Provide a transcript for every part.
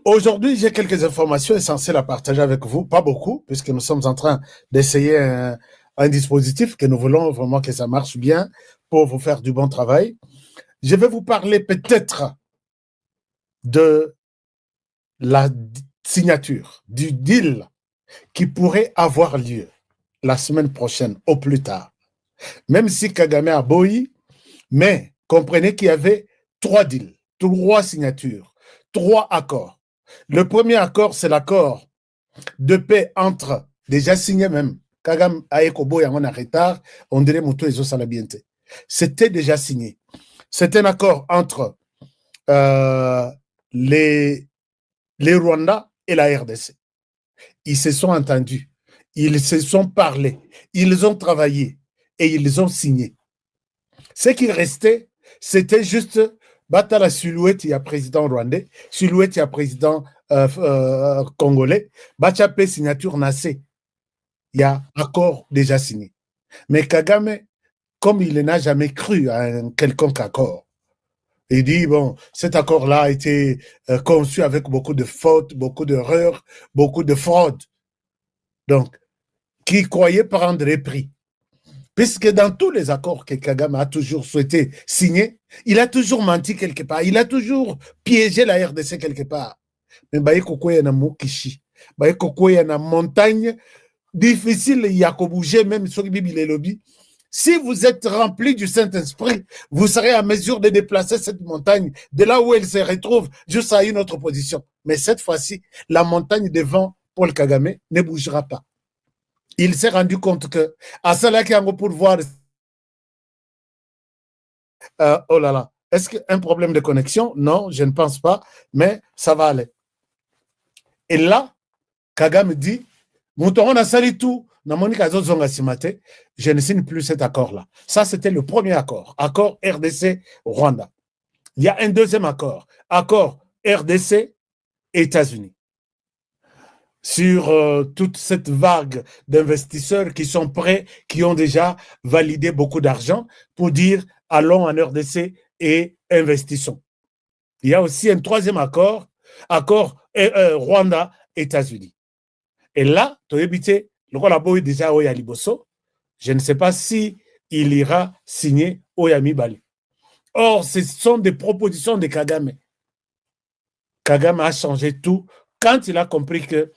Aujourd'hui, j'ai quelques informations essentielles à partager avec vous, pas beaucoup, puisque nous sommes en train d'essayer un dispositif que nous voulons vraiment que ça marche bien pour vous faire du bon travail. Je vais vous parler peut-être de la signature, du deal qui pourrait avoir lieu la semaine prochaine, au plus tard. Même si Kagame a boyi, mais comprenez qu'il y avait 3 deals, 3 signatures, 3 accords. Le premier accord, c'est l'accord de paix entre, déjà signé même, Kagame Aekobo et en retard, on dirait Moutou et Zosalabiente. C'était déjà signé. C'est un accord entre euh, les, les Rwandais et la RDC. Ils se sont entendus, ils se sont parlé, ils ont travaillé et ils ont signé. Ce qui restait, c'était juste battre la silhouette, il y a président rwandais, silhouette, il y a président congolais, battre la signature nassée. Il y a accord déjà signé. Mais Kagame, comme il n'a jamais cru à un quelconque accord, il dit, bon, cet accord-là a été conçu avec beaucoup de fautes, beaucoup d'erreurs, beaucoup de fraudes. Donc, qui croyait prendre les prix. Puisque dans tous les accords que Kagame a toujours souhaité signer, il a toujours menti quelque part. Il a toujours piégé la RDC quelque part. Mais il y a Mokishi. Il y a une montagne difficile, il y a bouger, même sur les lobbies. Si vous êtes rempli du Saint-Esprit, vous serez à mesure de déplacer cette montagne de là où elle se retrouve jusqu'à une autre position. Mais cette fois-ci, la montagne devant Paul Kagame ne bougera pas. Il s'est rendu compte que à cela qui a pour voir oh là là, est-ce qu'un problème de connexion? Non, je ne pense pas, mais ça va aller. Et là, Kagame dit, on a sali tout, je ne signe plus cet accord-là. Ça, c'était le premier accord, accord RDC-Rwanda. Il y a un deuxième accord, accord RDC-États-Unis. Sur toute cette vague d'investisseurs qui sont prêts, qui ont déjà validé beaucoup d'argent pour dire allons en RDC et investissons. Il y a aussi un troisième accord, accord Rwanda-États-Unis. Et là, tu as évité, le collabo est déjà au Yaliboso. Je ne sais pas si il ira signer au Yamibali. Or, ce sont des propositions de Kagame. Kagame a changé tout quand il a compris que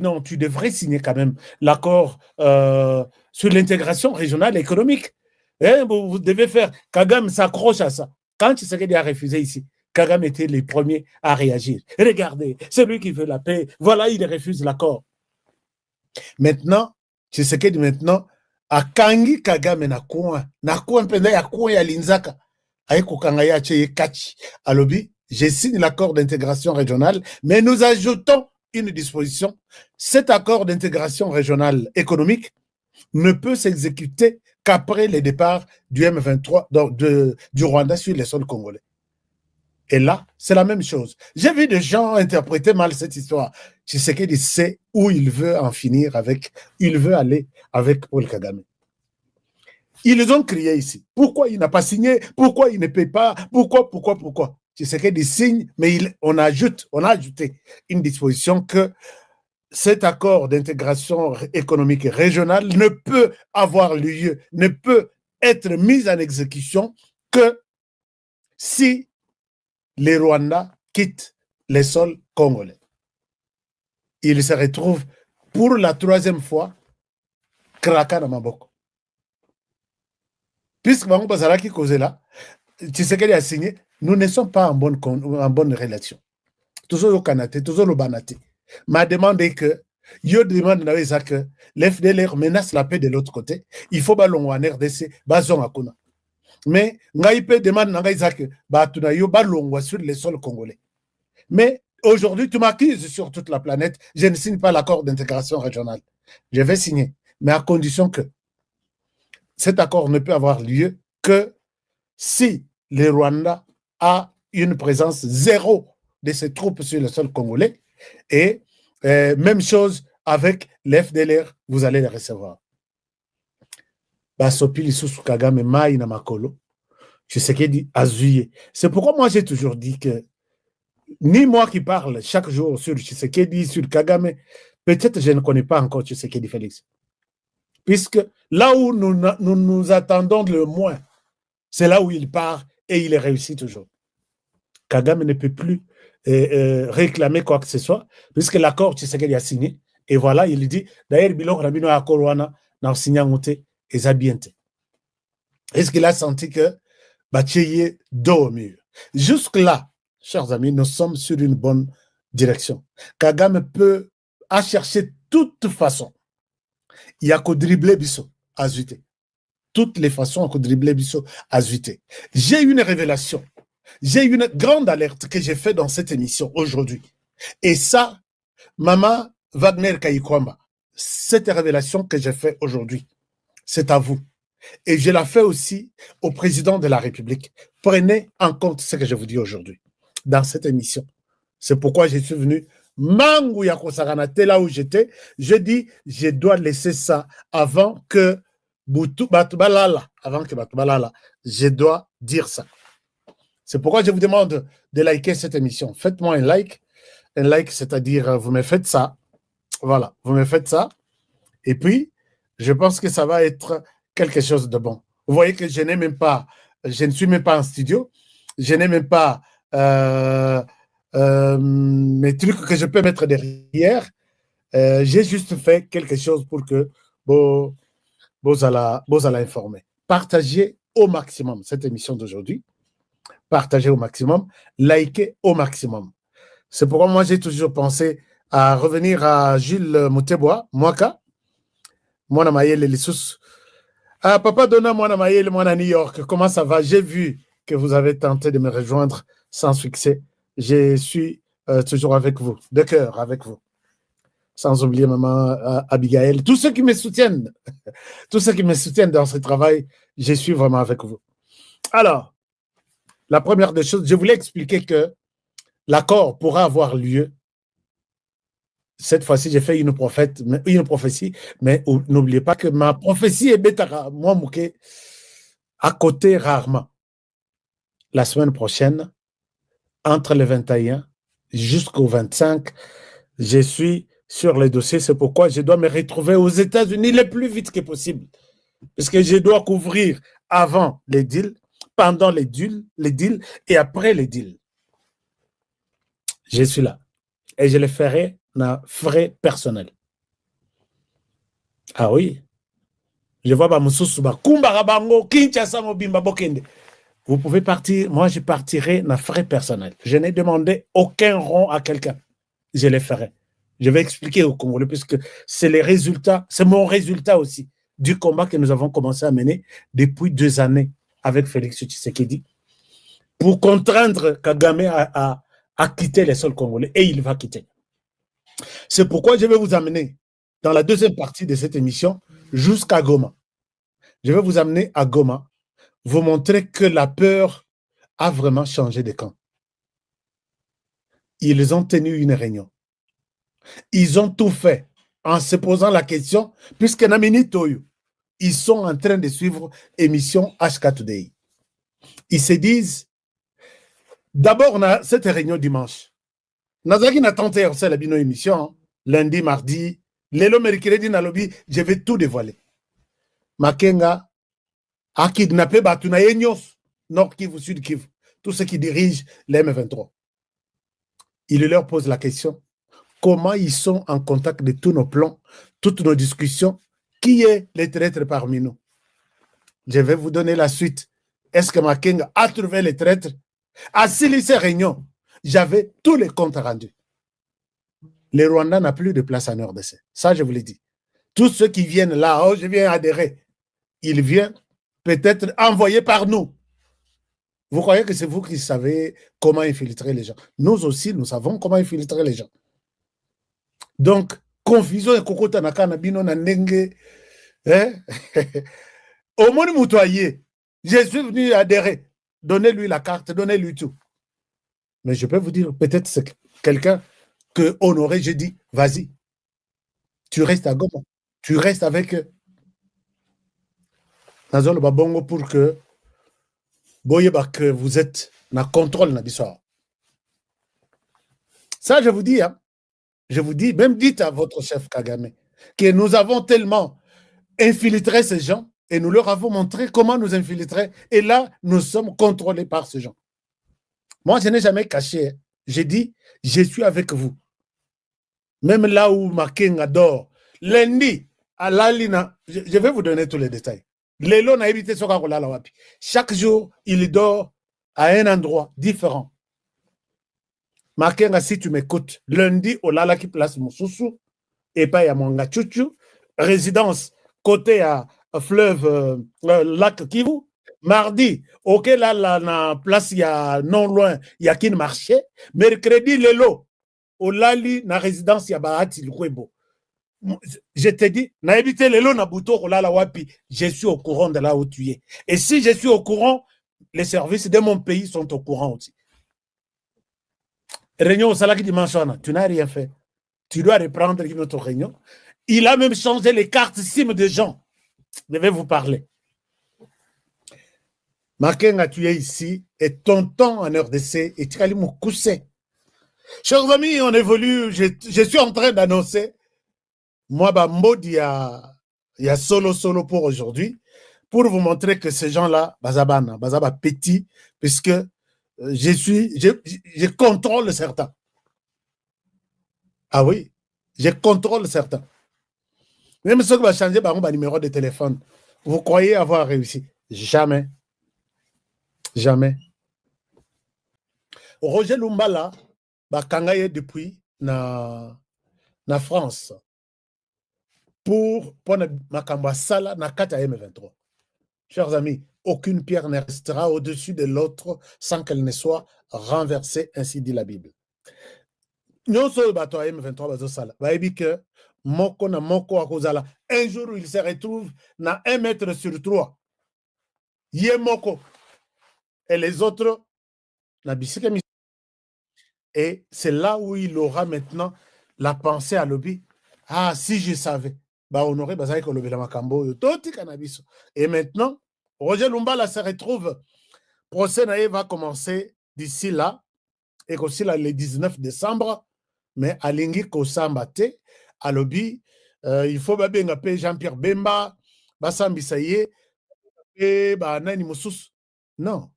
non, tu devrais signer quand même l'accord sur l'intégration régionale économique. Hein, vous devez faire. Kagame s'accroche à ça. Quand Tshisekedi a refusé ici, Kagame était les premiers à réagir. Regardez, c'est lui qui veut la paix. Voilà, il refuse l'accord. Maintenant, Tshisekedi maintenant, a kangi Kagame na coin penda ya coin ya linzaka. Aiko kangaya che kachi. Alobi, je signe l'accord d'intégration régionale, mais nous ajoutons une disposition. Cet accord d'intégration régionale économique ne peut s'exécuter qu'après le départ du M23, donc du Rwanda sur les sols congolais. Et là, c'est la même chose. J'ai vu des gens interpréter mal cette histoire. Tshisekedi sait où il veut en finir avec, il veut aller avec Paul Kagame. Ils ont crié ici. Pourquoi il n'a pas signé? Pourquoi il ne paie pas? Pourquoi? Tshisekedi signe, mais on a ajouté une disposition que cet accord d'intégration économique et régionale ne peut avoir lieu, ne peut être mis en exécution que si les Rwandais quittent les sols congolais. Ils se retrouvent pour la 3e fois Kraka na Maboko. Puisque Bango Bazaraki Kozela, Tshisekedi a signé, nous ne sommes pas en bonne relation. Toujours au Kanate, toujours au Banate. Ma demande est que, yo demande que l'FDLR menace la paix de l'autre côté. Il faut ballon en RDC, bazon akuna. Mais, Ngaïpe demande que, batuna yo ballon sur les sols congolais. Mais, aujourd'hui, tu m'accuses sur toute la planète, je ne signe pas l'accord d'intégration régionale. Je vais signer, mais à condition que cet accord ne peut avoir lieu que si le Rwanda a une présence zéro de ses troupes sur le sol congolais. Et même chose avec l'FDLR, vous allez les recevoir. Basopili Susu Kagame Mai na Makolo, Tshisekedi Azuye. C'est pourquoi moi j'ai toujours dit que ni moi qui parle chaque jour sur Tshisekedi, sur Kagame, peut-être je ne connais pas encore Tshisekedi Félix. Puisque là où nous attendons le moins, c'est là où il part et il réussit toujours. Kagame ne peut plus réclamer quoi que ce soit, puisque l'accord Tshisekedi a signé. Et voilà, il dit, d'ailleurs, Bilok Rabino a Korwana, n'a signé un et Zabiente. Est-ce qu'il a senti que Bacheye dos au mur? Jusque-là, chers amis, nous sommes sur une bonne direction. Kagame peut à chercher toute façon. Il y a qu'au dribbler Bisso à Zuité. Toutes les façons à qu'au dribbler Bisso à Zuité. J'ai une révélation. J'ai une grande alerte que j'ai faite dans cette émission aujourd'hui. Et ça, Maman Wagner Kayikwamba, cette révélation que j'ai faite aujourd'hui, c'est à vous. Et je la fais aussi au président de la République. Prenez en compte ce que je vous dis aujourd'hui dans cette émission. C'est pourquoi je suis venu Mangu Yakosarana, là où j'étais. Je dis, je dois laisser ça avant que Batubalala, je dois dire ça. C'est pourquoi je vous demande de liker cette émission. Faites-moi un like. Un like, c'est-à-dire, vous me faites ça. Voilà, vous me faites ça. Et puis, je pense que ça va être quelque chose de bon. Vous voyez que je n'ai même pas, je ne suis même pas en studio. Je n'ai même pas mes trucs que je peux mettre derrière. J'ai juste fait quelque chose pour que vous allez informer. Partagez au maximum cette émission d'aujourd'hui. Partagez au maximum. Likez au maximum. C'est pourquoi moi, j'ai toujours pensé à revenir à Jules Mouteboa, Mwaka, Mwana Mayele Lissous. Ah, Papa Donna, Mwana Mayele, Mwana New York, comment ça va? J'ai vu que vous avez tenté de me rejoindre sans succès. Je suis toujours avec vous, de cœur avec vous. Sans oublier maman Abigail, tous ceux qui me soutiennent, tous ceux qui me soutiennent dans ce travail, je suis vraiment avec vous. Alors, la première des choses, je voulais expliquer que l'accord pourra avoir lieu. Cette fois-ci, j'ai fait une prophétie, mais n'oubliez pas que ma prophétie est bêta, moi, Mouké, à côté rarement. La semaine prochaine, entre le 21 jusqu'au 25, je suis sur les dossiers. C'est pourquoi je dois me retrouver aux États-Unis le plus vite que possible. Parce que je dois couvrir avant les deals, pendant les deals et après les deals. Je suis là. Et je le ferai dans frais personnels. Ah oui. Je vois vous pouvez partir. Moi, je partirai dans frais personnels. Je n'ai demandé aucun rond à quelqu'un. Je le ferai. Je vais expliquer aux Congolais, puisque c'est les résultats, c'est mon résultat aussi du combat que nous avons commencé à mener depuis 2 années avec Félix Tshisekedi pour contraindre Kagame à quitter les sols congolais. Et il va quitter. C'est pourquoi je vais vous amener dans la deuxième partie de cette émission jusqu'à Goma. Je vais vous amener à Goma, vous montrer que la peur a vraiment changé de camp. Ils ont tenu une réunion. Ils ont tout fait en se posant la question, puisque Namini Toyo, ils sont en train de suivre émission HK Today. Ils se disent, d'abord, on a cette réunion dimanche. Nazaki n'a tenté la bino émission, lundi, mardi, lelo mercredi na lobby, je vais tout dévoiler. Makenga a kidnappé Batuna Enyos, Nord Kivu, Sud Kivu, tous ceux qui dirigent les M23. Il leur pose la question, comment ils sont en contact de tous nos plans, toutes nos discussions, qui est les traîtres parmi nous? Je vais vous donner la suite. Est-ce que Makenga a trouvé les traîtres? À ces réunions, j'avais tous les comptes rendus. Le Rwanda n'a plus de place en RDC. Ça, je vous l'ai dit. Tous ceux qui viennent là, oh, je viens adhérer, ils viennent peut-être envoyés par nous. Vous croyez que c'est vous qui savez comment infiltrer les gens? Nous aussi, nous savons comment infiltrer les gens. Donc, confusion et Koko Tanaka Nabino Nandenge. Au moins, moutoyer. Je suis venu adhérer. Donnez-lui la carte, donnez-lui tout. Mais je peux vous dire, peut-être c'est quelqu'un que Honoré, j'ai dit, vas-y. Tu restes à Goma. Tu restes avec eux. Nazol Babongo pour que vous êtes dans le contrôle. Ça, je vous dis, hein, je vous dis, même dites à votre chef Kagame que nous avons tellement infiltré ces gens et nous leur avons montré comment nous infiltrer. Et là, nous sommes contrôlés par ces gens. Moi, je n'ai jamais caché. J'ai dit, je suis avec vous. Même là où Makenga dort. Lundi, à Lalina, je vais vous donner tous les détails. Lelo n'a évité ce wapi. Chaque jour, il dort à un endroit différent. Makenga, si tu m'écoutes, lundi, au Lala qui place Moussoussou, et pas à Monga Chuchu, résidence côté à fleuve, lac Kivu. Mardi, ok, là, la place, il y a non loin, il y a qu'un marché. Mercredi, Lelo, au Lali, na résidence, il y a Bahati Lukwebo. Je te dis, na évité Lelo, na Bouto, Lala Wapi, je suis au courant de là où tu es. Et si je suis au courant, les services de mon pays sont au courant aussi. Réunion au Salaki dimanche, tu n'as rien fait. Tu dois reprendre une autre réunion. Il a même changé les cartes SIM de gens. Je vais vous parler. Makenga, tu es ici et tonton en RDC et tu as coussé. Chers amis, on évolue. Je suis en train d'annoncer. Moi, Mbodi, il y a solo pour aujourd'hui. Pour vous montrer que ces gens-là, Bazaba petit, puisque je contrôle certains. Ah oui, je contrôle certains. Même ceux qui vont changer mon numéro de téléphone, vous croyez avoir réussi? Jamais. Jamais. Roger Lumbala, Kangaye depuis na France pour Makamba Sala na Kata M23. Chers amis, aucune pierre ne restera au-dessus de l'autre sans qu'elle ne soit renversée, ainsi dit la Bible. Nous sommes bateau M23 bazo Sala. Baebi que moko na moko akozala. Un jour où il se retrouve na 1 mètre sur 3. Yé moko. Et les autres, na bisike. Et c'est là où il aura maintenant la pensée à l'obi. Ah, si je savais. Bah, honoré, bah, ça y est, la Makambo, toti cannabis. Et maintenant, Roger Lumbala se retrouve. Procès va commencer d'ici là. Et aussi là, le 19 décembre. Mais à Lingi Kosamba te, à l'obi, il faut bien Jean-Pierre Bemba, Bassambi Saye, et bah, Nani Moussous. Non.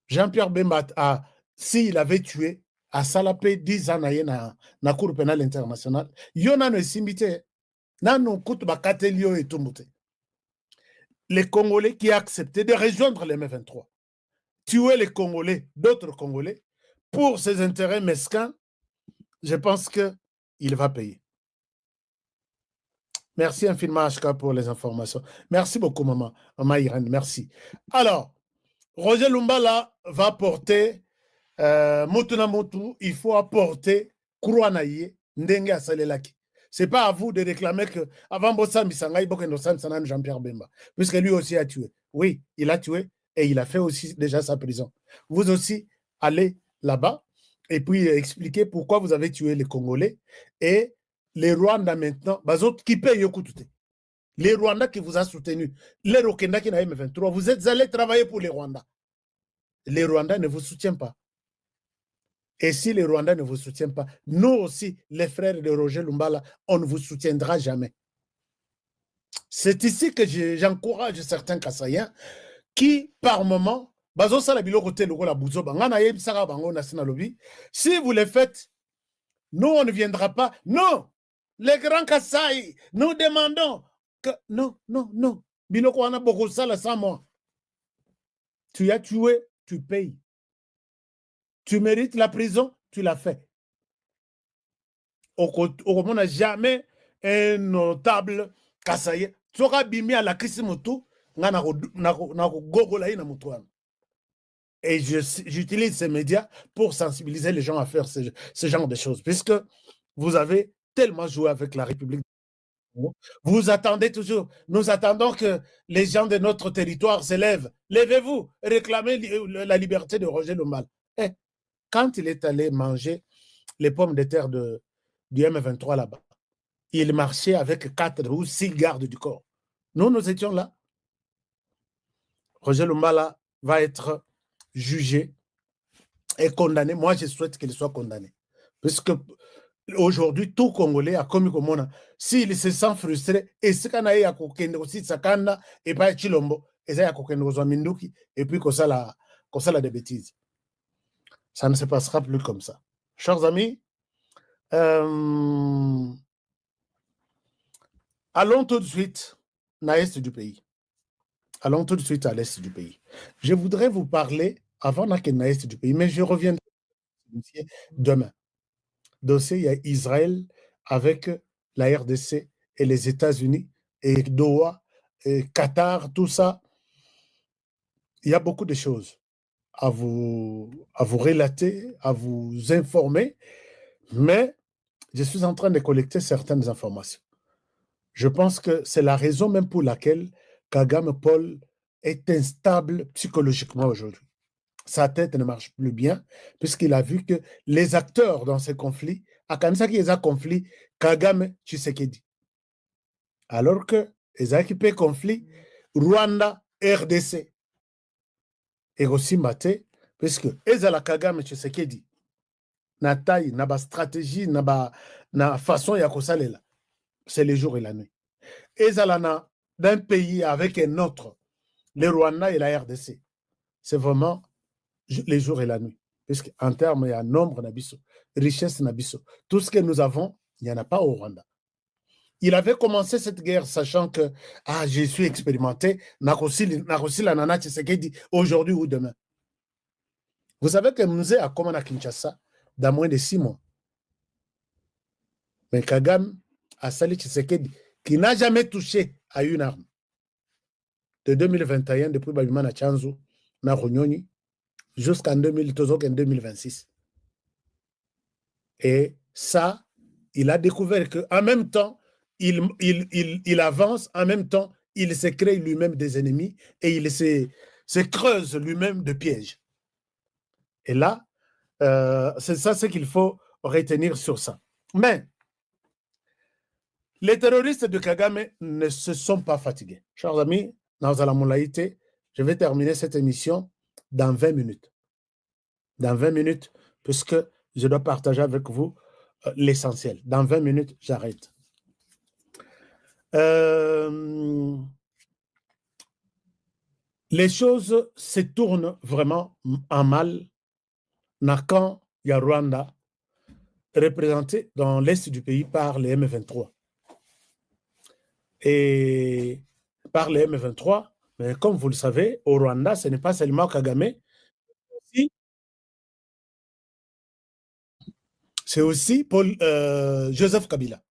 Jean-Pierre Bemba a. S'il avait tué, à Salapé 10 ans na Cour pénale internationale, Yona ne simbite, Nano Koutba Katelio et Tumute. Les Congolais qui ont accepté de rejoindre les M23, tuer les Congolais, d'autres Congolais, pour ses intérêts mesquins, je pense qu'il va payer. Merci infiniment, HK, pour les informations. Merci beaucoup, maman Irène, merci. Alors, Roger Lumbala va porter il faut apporter Kourouanaye, Ndenge Asalelaki. Ce n'est pas à vous de réclamer que avant Bossam Sangai, Bokendosan Jean-Pierre Bemba, puisque lui aussi a tué. Oui, il a tué et il a fait aussi déjà sa prison. Vous aussi, allez là-bas et puis expliquez pourquoi vous avez tué les Congolais et les Rwandais maintenant, qui payent Yokoutoute. Les Rwandais qui vous ont soutenu, les Rokenda qui n'a M23, vous êtes allés travailler pour les Rwandais. Les Rwandais ne vous soutiennent pas. Et si les Rwandais ne vous soutiennent pas, nous aussi, les frères de Roger Lumbala, on ne vous soutiendra jamais. C'est ici que j'encourage certains Kassaïens qui, par moment, si vous le faites, nous, on ne viendra pas. Non, les grands Kassaï, nous demandons que... Non. Biloko wana beaucoup ça sans moi. Tu as tué, tu payes. Tu mérites la prison, tu l'as fait. On n'a jamais un notable Kassaye. Tu auras bimé à la Kisimoto, et j'utilise ces médias pour sensibiliser les gens à faire ce genre de choses, puisque vous avez tellement joué avec la République. Vous attendez toujours. Nous attendons que les gens de notre territoire se lèvent. Levez-vous, réclamez la liberté de Roger Lumbala. Eh, quand il est allé manger les pommes de terre du M23 là-bas, il marchait avec 4 ou 6 gardes du corps. Nous étions là. Roger Lumbala va être jugé et condamné. Moi, je souhaite qu'il soit condamné. Puisque aujourd'hui, tout Congolais a commis comme on a. S'il se sent frustré, et ce qu'on a eu à Kokende aussi, Sakana, et pas Chilombo, et ça y a Kokende aux Minduki, et puis qu'on ça des bêtises. Ça ne se passera plus comme ça. Chers amis, allons tout de suite à l'est du pays. Allons tout de suite à l'est du pays. Je voudrais vous parler, avant d'être à l'est du pays, mais je reviendrai demain. Dossier, il y a Israël avec la RDC et les États-Unis et Doha et Qatar, tout ça. Il y a beaucoup de choses à vous relater, à vous informer, mais je suis en train de collecter certaines informations. Je pense que c'est la raison même pour laquelle Kagame Paul est instable psychologiquement aujourd'hui. Sa tête ne marche plus bien, puisqu'il a vu que les acteurs dans ces conflits, à Kansaki, il y a conflit, Kagame Tshisekedi. Alors que les équipés conflit, Rwanda, RDC. Et aussi Mate, puisque Ezala Kagame Tshisekedi, na taille, na ba stratégie, na façon ya kosalela, c'est le jour et la nuit. Ezala na d'un pays avec un autre, le Rwanda et la RDC, c'est vraiment les jours et la nuit. Puisqu'en termes, il y a nombre d'abisso, richesse d'abisso. Tout ce que nous avons, il n'y en a pas au Rwanda. Il avait commencé cette guerre sachant que je suis expérimenté, Nakosi la nana Tshisekedi aujourd'hui ou demain. Vous savez que Mzee a commencé à Kinshasa dans moins de 6 mois. Mais Kagame a sali Tshisekedi qui n'a jamais touché à une arme. De 2021, depuis Babimana Chanzu, na Ronyoni, jusqu'en 2026. Et ça, il a découvert qu'en même temps, il avance, en même temps, il se crée lui-même des ennemis et il se creuse lui-même de pièges. Et là, c'est ça ce qu'il faut retenir sur ça. Mais les terroristes de Kagame ne se sont pas fatigués. Chers amis, je vais terminer cette émission dans 20 minutes. Dans 20 minutes, puisque je dois partager avec vous l'essentiel. Dans 20 minutes, j'arrête. Les choses se tournent vraiment en mal quand il y a Rwanda représenté dans l'est du pays par les M23. Et par les M23, mais comme vous le savez, au Rwanda, ce n'est pas seulement Kagame, c'est aussi Joseph Kabila.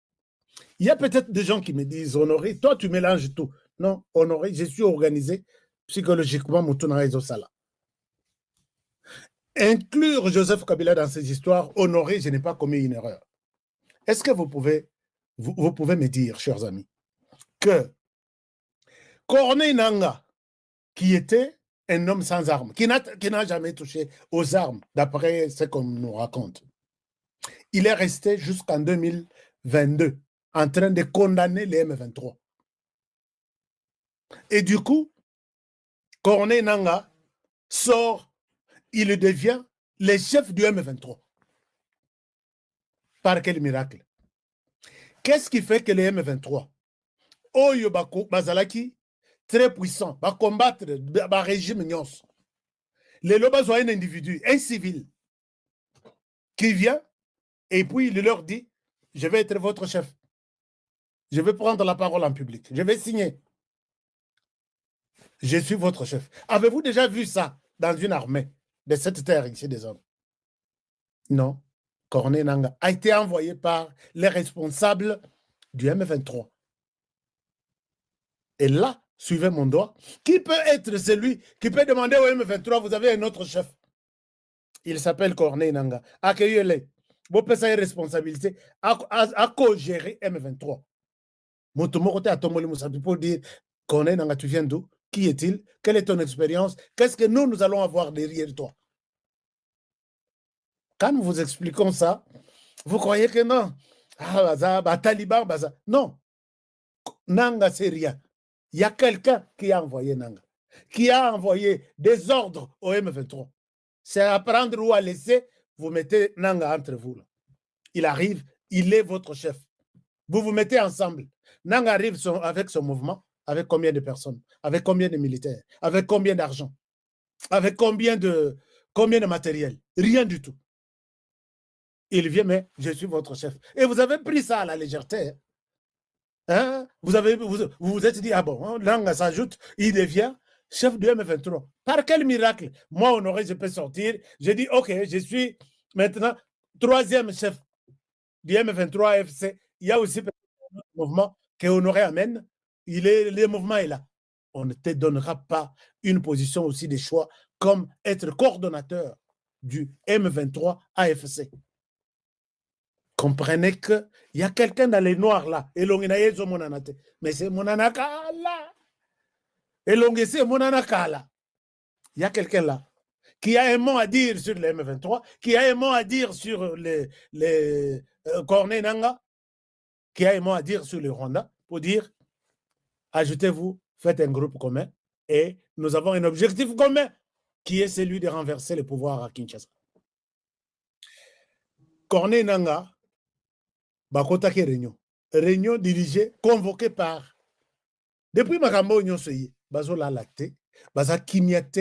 Il y a peut-être des gens qui me disent, Honoré, toi tu mélanges tout. Non, Honoré, je suis organisé psychologiquement, Moutouna Sala. Inclure Joseph Kabila dans ces histoires, Honoré, je n'ai pas commis une erreur. Est-ce que vous pouvez me dire, chers amis, que Corneille Nangaa, qui était un homme sans armes, qui n'a jamais touché aux armes, d'après ce qu'on nous raconte, il est resté jusqu'en 2022 en train de condamner les M23. Et du coup, Corneille Nangaa sort, il devient le chef du M23. Par quel miracle? Qu'est-ce qui fait que les M23, Oyo Bazalaki, très puissant, va combattre le régime Nyons? Les lobas ont un individu, un civil, qui vient et puis il leur dit, je vais être votre chef. Je vais prendre la parole en public. Je vais signer. Je suis votre chef. Avez-vous déjà vu ça dans une armée de cette terre ici des hommes? Non. Corneille Nangaa a été envoyé par les responsables du M23. Et là, suivez mon doigt, qui peut être celui qui peut demander au M23, vous avez un autre chef? Il s'appelle Corneille Nangaa. Accueillez-les. Vous pouvez avoir responsabilité à co-gérer M23. Motomokote a tombé le pour dire, Corneille Nangaa, tu viens d'où? Qui est-il? Quelle est ton expérience? Qu'est-ce que nous allons avoir derrière toi? Quand nous vous expliquons ça, vous croyez que non? Taliban, non. Nangaa, c'est rien. Il y a quelqu'un qui a envoyé Nangaa, qui a envoyé des ordres au M23. C'est à prendre ou à laisser, vous mettez Nangaa entre vous. Là. il arrive, il est votre chef. Vous vous mettez ensemble. Nang arrive avec son mouvement, avec combien de personnes, avec combien de militaires, avec combien d'argent, avec combien de matériel? Rien du tout. Il vient, mais je suis votre chef. Et vous avez pris ça à la légèreté. Hein? Vous vous êtes dit, ah bon, hein, Nang s'ajoute, il devient chef du M23. Par quel miracle? Moi, Honoré, je peux sortir. J'ai dit, ok, je suis maintenant 3e chef du M23 FC. Il y a aussi un mouvement que Honoré amène. Le mouvement est là. On ne te donnera pas une position aussi de choix comme être coordonnateur du M23 AFC. Comprenez qu'il y a quelqu'un dans les noirs là. Mais c'est Monanaka là. C'est Monanaka là. Il y a quelqu'un là qui a un mot à dire sur le M23, qui a un mot à dire sur les Corneille Nanga, qui a un mot à dire sur le Rwanda, pour dire, ajoutez-vous, faites un groupe commun, et nous avons un objectif commun, qui est celui de renverser le pouvoir à Kinshasa. Corneille Nanga, Bakotake réunion dirigée, convoquée par, depuis Makambo Nyonsoye, Bazola Lacté, Baza Kimiate,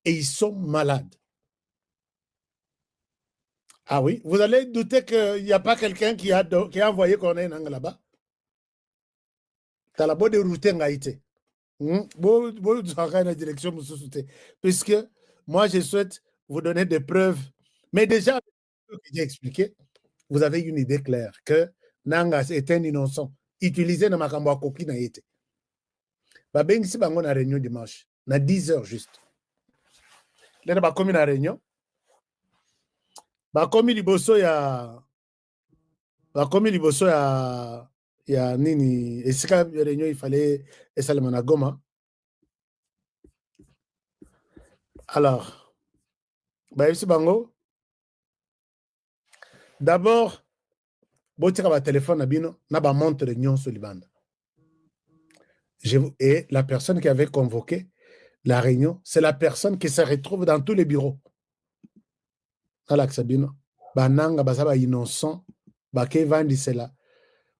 et ils sont malades. Ah oui, vous allez douter qu'il n'y a pas quelqu'un qui a envoyé Corneille Nanga là-bas. T'as la bonne de route en Haïti. Puisque moi, je souhaite vous donner des preuves. Mais déjà, j'ai expliqué, vous avez une idée claire que Nanga est un innocent. Utilisé dans ma cambo coquille na été. Bah, ben ici, bango na réunion dimanche. Na 10 heures juste. Là, na commis na réunion. Bah, commis liboso ya. Bah, commis liboso ya. Ya nini. Et si quand réunion, il fallait. Et ça, le managoma. Alors. Bah, ici, bango. D'abord, botika ba téléphone abino na ba montre nyonso libanda. Et la personne qui avait convoqué la réunion, c'est la personne qui se retrouve dans tous les bureaux. Alaxabino, bananga basaba innocent, bake vandi cela.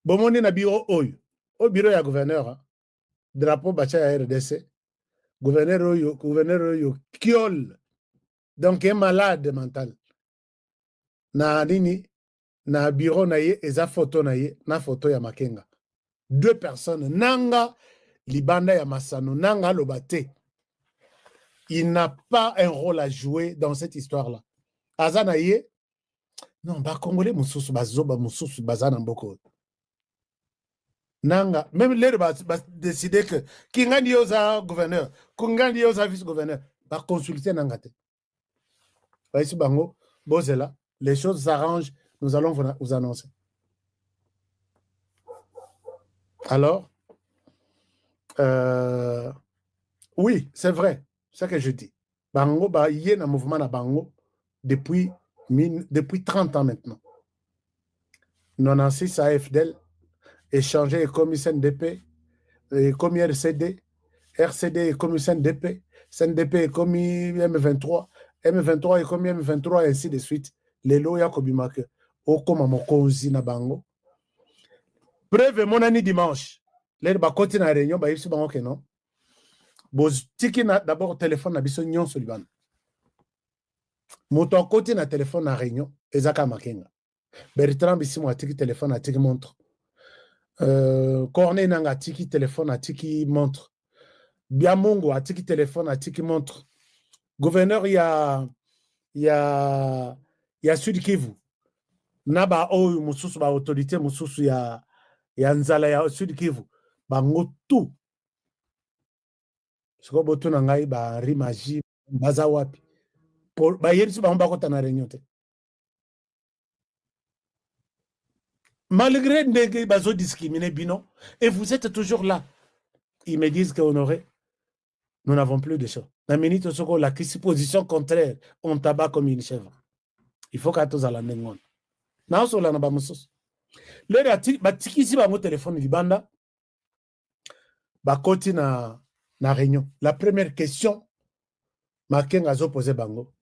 Bomoni na bureau oyo, au bureau ya gouverneur, drapeau bacha ya RDC, gouverneur oyo kiol, donc un malade mental. Na nini, na bureau na ye, eza photo na ye, na photo ya Makenga. 2 personnes, nanga libanda ya Masano, nanga lobate. Il n'a pas un rôle à jouer dans cette histoire-là. Azanaye, non, ba Congolais mususu bazoba mususu bazana mboko. Nanga, même les va décider que Kingandi yoza gouverneur, Kingandi yoza vice-gouverneur, va consulter Nangate. Ici bango, bozela, les choses s'arrangent, nous allons vous annoncer. Alors, oui, c'est vrai, c'est ce que je dis. Bango, il y a un mouvement à Bango depuis 30 ans maintenant. 96 AFDL, échangé et commis CNDP, et commis RCD est commis CNDP, CNDP est commis M23, M23 est commis M23, et ainsi de suite. Les lois ya kobimake, okoma mokonzi na bango. Preuve mon année dimanche. Les bakoti na réunion, ba yipsi bango ke non. Boz tiki na d'abord téléphone na biso nyon soliban. Moto koti na téléphone na réunion, ezaka Makenga. Bertrand Bissimo a tiki téléphone, a tiki montre. Corneille Nanga a tiki téléphone, a tiki montre. Biamongo a tiki téléphone, a tiki montre. Gouverneur, il y a Sud Kivu. Naba o mususu ba autorité mususu ya nzala ya Sud Kivu. Bango tout. Siko botu na ngai ba rimaji baza wapi. Ba yerisu ba mbako na réunion te. Malgré que bazo discriminer bino, et vous êtes toujours là. Ils me disent qu'Honoré, nous n'avons plus de choses. La minute où la position contraire, on tabac comme une chèvre. Il faut qu'à tous à la nengon. Non, sur la nabamusos. Le batiki si ba mo téléphone du banda, ba koti na réunion. La première question, Makenga zo posé bango.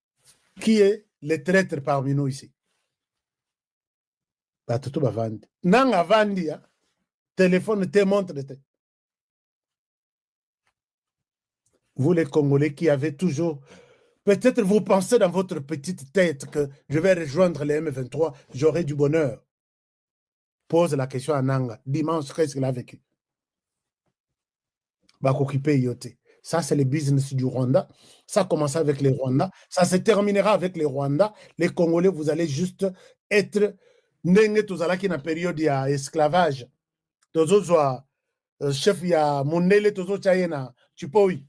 Qui est le traître parmi nous ici? bato to bavandi nanga vandi ya téléphone te montre te. Vous les Congolais qui avez toujours, peut-être vous pensez dans votre petite tête que je vais rejoindre les M23, j'aurai du bonheur. Pose la question à Nanga, dimanche, qu'est-ce qu'il a vécu? Bakokipe yote. Ça, c'est le business du Rwanda. Ça a commencé avec les Rwandais. Ça se terminera avec les Rwandais. Les Congolais, vous allez juste être nenge tozalaki na période ya esclavage. Tozozwa chef ya mondele tozotia na chipoi.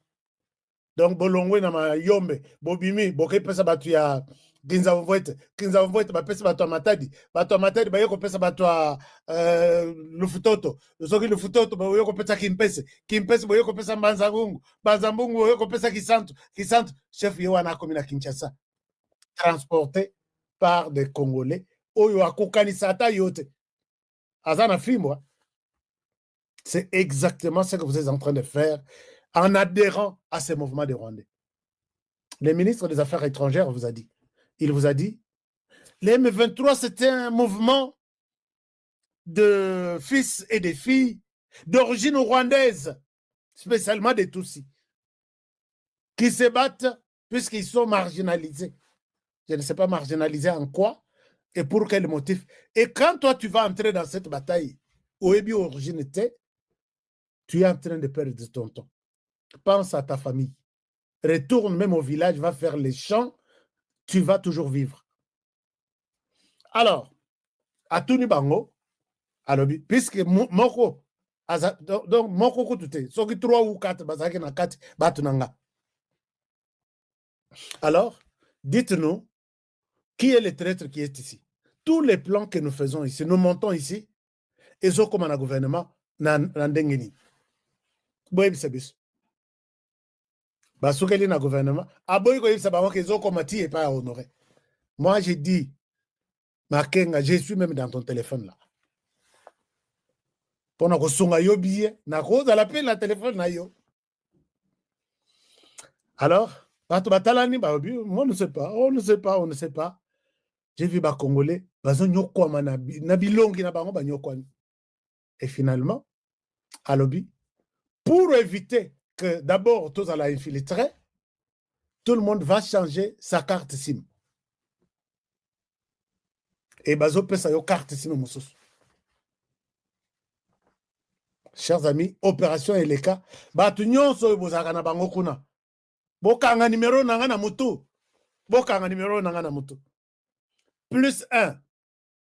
Donc bolongwe na mayombe bobimi bokepesa batu ya kinza mvoete bapesa batu ya matadi baye kopesa batu ya lufutoto soki lufutoto baye kopesa kimpese baye kopesa mbanzambungu baye kopesa kisantu chef ye wana akomi na Kinshasa transporté par des Congolais oyo akokanisa ata yote aza na fimbo. C'est exactement ce que vous êtes en train de faire en adhérant à ces mouvements des Rwandais. Le ministre des Affaires étrangères vous a dit, il vous a dit, les M23, c'était un mouvement de fils et de filles d'origine rwandaise, spécialement des Tutsis, qui se battent puisqu'ils sont marginalisés. Je ne sais pas marginalisés en quoi et pour quel motif. Et quand toi, tu vas entrer dans cette bataille, au début, origine tu es en train de perdre ton temps. Pense à ta famille. Retourne même au village, va faire les champs, tu vas toujours vivre. Alors, à Tuni Bango, alors, puisque Moko, donc Moko Kutute, so qui 3 ou 4, Bazaki na 4, Batunanga. Alors, dites-nous, qui est le traître qui est ici? Tous les plans que nous faisons ici, nous montons ici, et so comme un gouvernement, Nandengeni. Boy, c'est bis. Basukeli na gouvernement. Aboy ko yibsa bango kezo komati et pas honoré. Moi, j'ai dit, Makenga, je suis même dans ton téléphone là. Pendant que songa yo billet, na cause à l'appel la téléphone na yo. Alors, batalani moi on ne sait pas, on ne sait pas. J'ai vu ba Congolais, bazo nyoko na bilongi na bango ba nyoko. Et finalement, à lobby, pour éviter que d'abord tous à la infiltrer, tout le monde va changer sa carte SIM. Et bazo pesa yo carte SIM mususu. Chers amis, opération Eleka, batu nyonso bozaka na bango kuna. Bokanga numéro nanga na mutu. Bokanga numéro nanga na mutu. +1.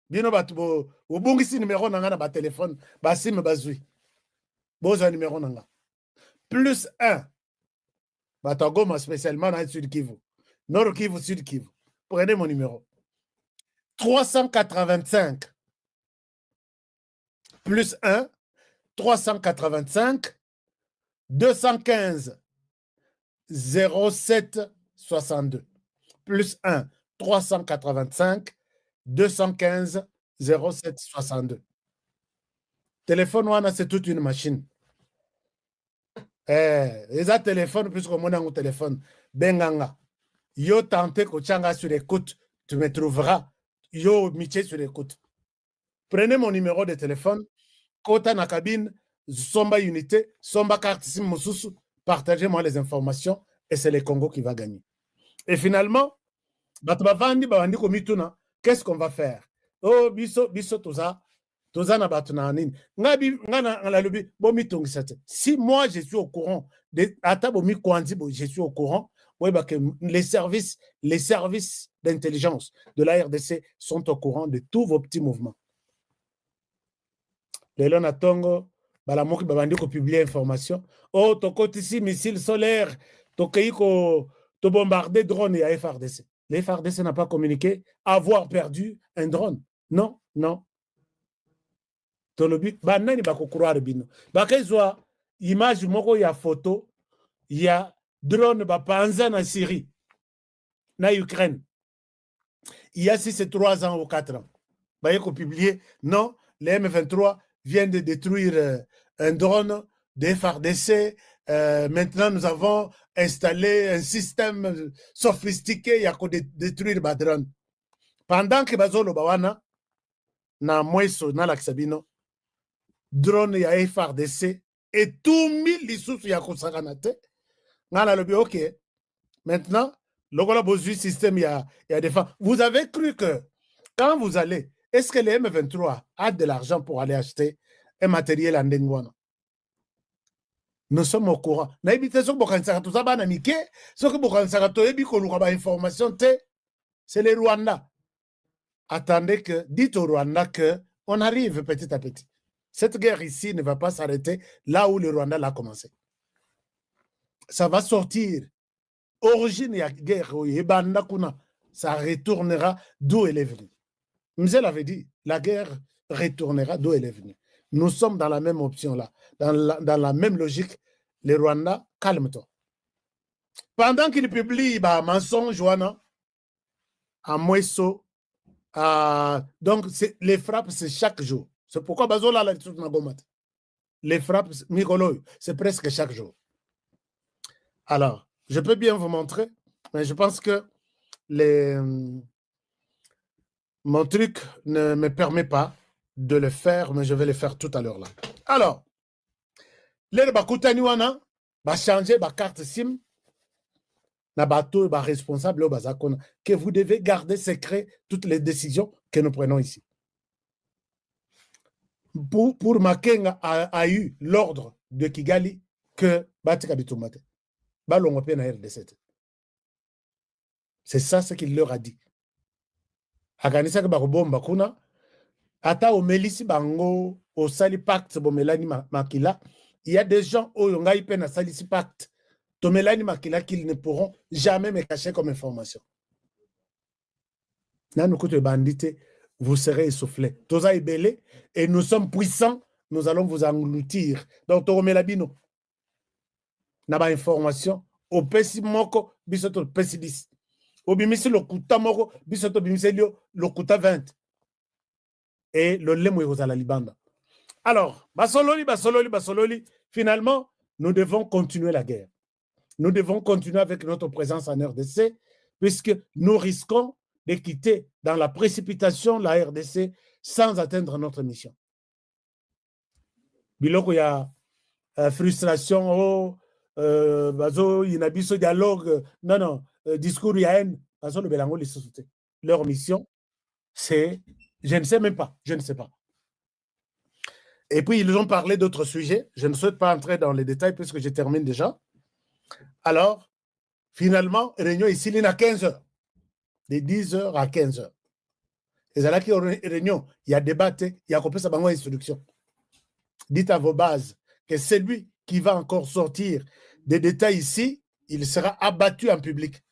Bino batu bo bongisi numéro nanga na ba téléphone, ba SIM bazui. Boza numéro nanga. +1. Batagoma spécialement dans Sud Kivu. Nord Kivu, Sud Kivu. Prenez mon numéro. 385 +1 385 215 07 62 +1 385 215 07 62. Téléphone wana c'est toute une machine. Les téléphones puisque mon a un téléphone benganga. Yo tente ko changa sur écoute, tu me trouveras. Yo miché sur écoute. Prenez mon numéro de téléphone, kota na cabine, somba unité, somba carte SIM mususu, partagez-moi les informations et c'est le Congo qui va gagner. Et finalement, qu'est-ce qu'on va faire? Oh, biso toza na batu na nini. Si moi je suis au courant, je suis au courant, les services d'intelligence de la RDC sont au courant de tous vos petits mouvements. Lelo na tongo, balamoki babandi ko publier information. Oh, tokoti ici missile solaire, tokei ko to bombarder drone et FRDC. Les FRDC n'a pas communiqué avoir perdu un drone. Non, non. Tolobi, banani bako croire bino. Bakezwa image moko ya photo ya drone bapanza na Syrie, na Ukraine. Il y a 3 ans ou 4 ans. Baye ko publier, non, les M23 viennent de détruire un drone des FARDC. Maintenant, nous avons installé un système sophistiqué, il y a qu'à détruire le drone. Pendant que Bazolo Bawana, na mweso na laksabino drone ya FRDC et tout mille lisusu ya kosakana te ngana lobi ok maintenant lokola bozui système ya défense. Vous avez cru que quand vous allez, est-ce que le M23 a de l'argent pour aller acheter un matériel en Ndengwana? Nous sommes au courant. C'est le Rwanda. Attendez que, dites au Rwanda que on arrive petit à petit. Cette guerre ici ne va pas s'arrêter là où le Rwanda l'a commencé. Ça va sortir. Origine de la guerre, ça retournera d'où elle est venue. Mzee l'avait dit, la guerre retournera d'où elle est venue. Nous sommes dans la même option là, dans la même logique. Le Rwanda, calme-toi. Pendant qu'il publie bah, mensonge, Joana, à Mouesso, donc les frappes, c'est chaque jour. C'est pourquoi Bazola la les frappes, Mikolo, c'est presque chaque jour. Alors, je peux bien vous montrer, mais je pense que mon truc ne me permet pas de le faire, mais je vais le faire tout à l'heure là. Alors, les Bakutaniwana va changer ma carte SIM, na bateau ba responsable au bazakona que vous devez garder secret toutes les décisions que nous prenons ici. Pour Makenga a eu l'ordre de Kigali que Batika Bitumate. C'est ça ce qu'il leur a dit. Aganisa Barobomba Kuna, Ata au Melisi Bango, au Sali Pacte, Bomelani Makila, il y a des gens au Yongai Pen à Salisi Pacte, Tomelani Makila, qu'ils ne pourront jamais me cacher comme information. Nanoukoute bandité, vous serez essoufflés. Toza est belé, et nous sommes puissants, nous allons vous engloutir. Donc, Tomelabino. Naba information au pesi moko bisoto pesi 10 obimisi lokuta moko bisoto bimisi lokuta 20 et le lemo yozala libanda. Alors basololi finalement nous devons continuer la guerre. Nous devons continuer avec notre présence en RDC puisque nous risquons de quitter dans la précipitation la RDC sans atteindre notre mission. Biloko ya frustration bazo inabiso dialogue non discours ya haine bazo le belango les sociétés. Leur mission c'est je ne sais même pas, je ne sais pas. Et puis ils ont parlé d'autres sujets, je ne souhaite pas entrer dans les détails puisque je termine déjà. Alors finalement réunion ici il y a 15 heures de 10 heures à 15 heures. Et là qui réunion, il y a débat, il y a coupé sa bango instruction. Dites à vos bases que c'est lui qui va encore sortir des détails ici, il sera abattu en public.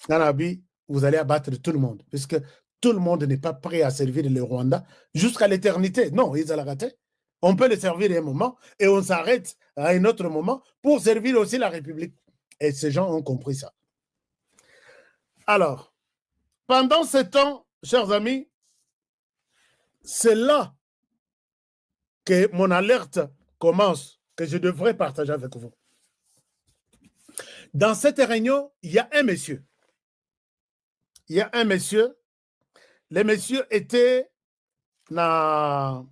Nanabi, vous allez abattre tout le monde, puisque tout le monde n'est pas prêt à servir le Rwanda jusqu'à l'éternité. Non, ils allaient rater. On peut le servir à un moment et on s'arrête à un autre moment pour servir aussi la République. Et ces gens ont compris ça. Alors, pendant ce temps, chers amis, c'est là que mon alerte commence, que je devrais partager avec vous. Dans cette réunion, il y a un monsieur. Il y a un monsieur. Le monsieur était na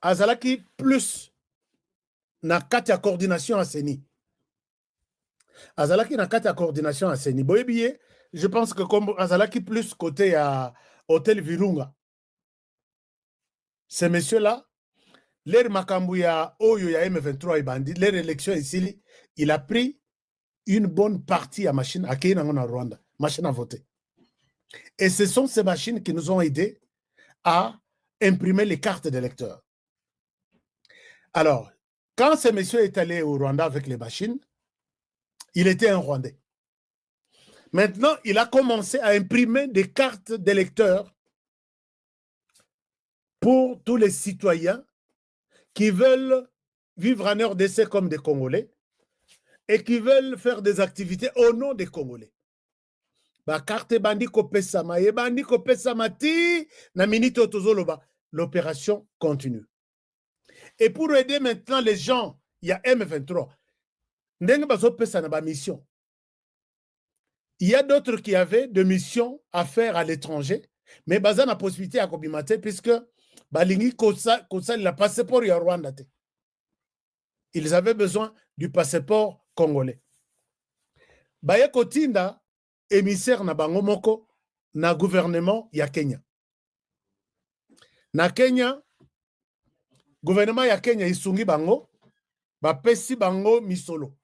Azalaki plus na kati ya coordination à Seni. Azalaki na kati ya coordination à Seni. Boyebiye, je pense que comme Azalaki plus côté à Hôtel Virunga. Ce monsieur-là, l'air Makambouya Oyo ya M23 et Bandi, l'air élection ici, il a pris une bonne partie à machine à Kénangon en Rwanda, machine à voter. Et ce sont ces machines qui nous ont aidés à imprimer les cartes d'électeurs. Alors, quand ce monsieur est allé au Rwanda avec les machines, il était un Rwandais. Maintenant, il a commencé à imprimer des cartes d'électeurs pour tous les citoyens qui veulent vivre en RDC comme des Congolais et qui veulent faire des activités au nom des Congolais. L'opération continue. Et pour aider maintenant les gens, il y a M23. Mission. Il y a d'autres qui avaient des missions à faire à l'étranger, mais baza na possibilité à kobimate puisque balingi kosa la passeport ya Rwanda. Ils avaient besoin du passeport congolais. Baye kotinda émissaire na bango moko na gouvernement ya Kenya. Na Kenya, gouvernement ya Kenya isungi bango, bapesi bango misolo.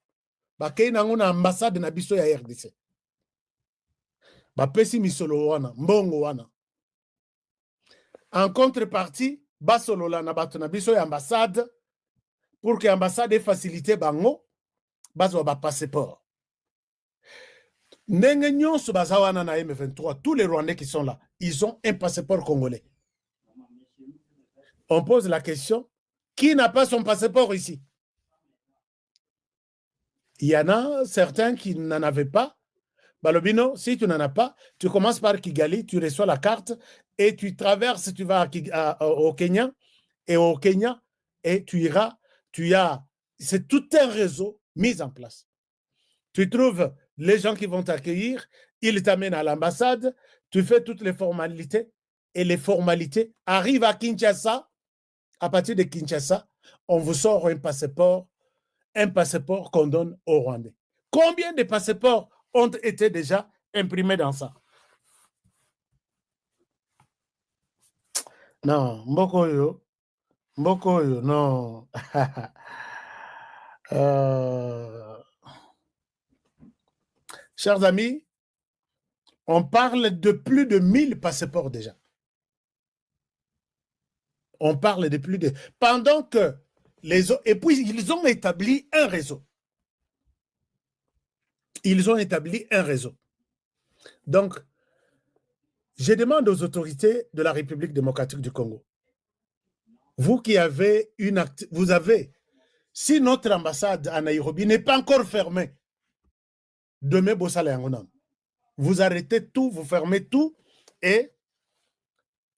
Bakei nango na ambassade na biso ya RDC. Bapesi misolo wana, mbongo wana. En contrepartie, basolola na bato na biso ya ambassade pour que l'ambassade facilite bango, bazwa ba passeport. Ndenge nyonso bazawana na M23, tous les Rwandais qui sont là, ils ont un passeport congolais. On pose la question, qui n'a pas son passeport ici? Il y en a certains qui n'en avaient pas. Balobino, si tu n'en as pas, tu commences par Kigali, tu reçois la carte et tu traverses, tu vas au Kenya, et tu iras, c'est tout un réseau mis en place. Tu trouves les gens qui vont t'accueillir, ils t'amènent à l'ambassade, tu fais toutes les formalités, et les formalités arrivent à Kinshasa. À partir de Kinshasa, on vous sort un passeport qu'on donne aux Rwandais. Combien de passeports ont été déjà imprimés dans ça? Non, Mbokoyo, non. Chers amis, on parle de plus de 1000 passeports déjà. On parle de plus de... Pendant que les autres... Et puis, ils ont établi un réseau. Ils ont établi un réseau. Donc, je demande aux autorités de la République démocratique du Congo, vous qui avez une... Vous avez... Si notre ambassade à Nairobi n'est pas encore fermée, demain, vous arrêtez tout, vous fermez tout, et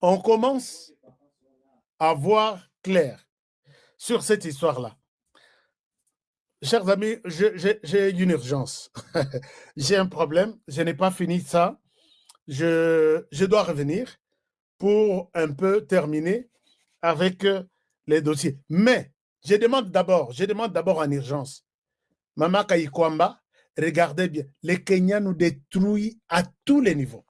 on commence à voir clair sur cette histoire-là. Chers amis, j'ai une urgence. J'ai un problème, je n'ai pas fini ça. Je dois revenir pour un peu terminer avec les dossiers. Mais je demande d'abord en urgence, Mama Kayikwamba, regardez bien, les Kenyans nous détruisent à tous les niveaux.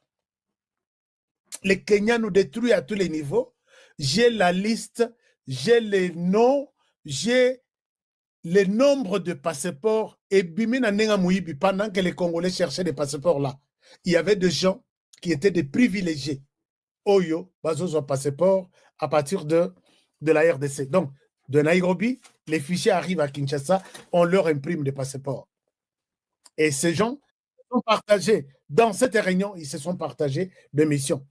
Les Kenyans nous détruisent à tous les niveaux. J'ai la liste, j'ai les noms, j'ai le nombre de passeports. Et pendant que les Congolais cherchaient des passeports là, il y avait des gens qui étaient des privilégiés. Oyo, bazozo passeport à partir de la RDC. Donc, de Nairobi, les fichiers arrivent à Kinshasa, on leur imprime des passeports. Et ces gens sont partagés. Dans cette réunion, ils se sont partagés des missions.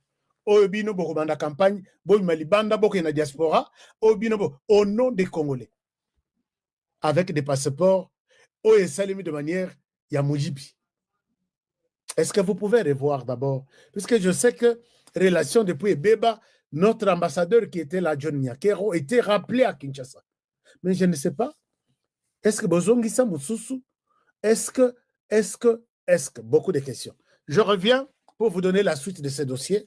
Oyobino Borobanda campagne, Boy Malibanda Bokena diaspora, Oyobino au nom des Congolais. Avec des passeports, Oye Salimi de manière Yamujibi. Est-ce que vous pouvez revoir d'abord? Puisque je sais que relation depuis Beba, notre ambassadeur qui était là, John Nyakero, était rappelé à Kinshasa. Mais je ne sais pas. Est-ce que Bozongisa Moussousou? Est-ce que beaucoup de questions. Je reviens pour vous donner la suite de ces dossiers.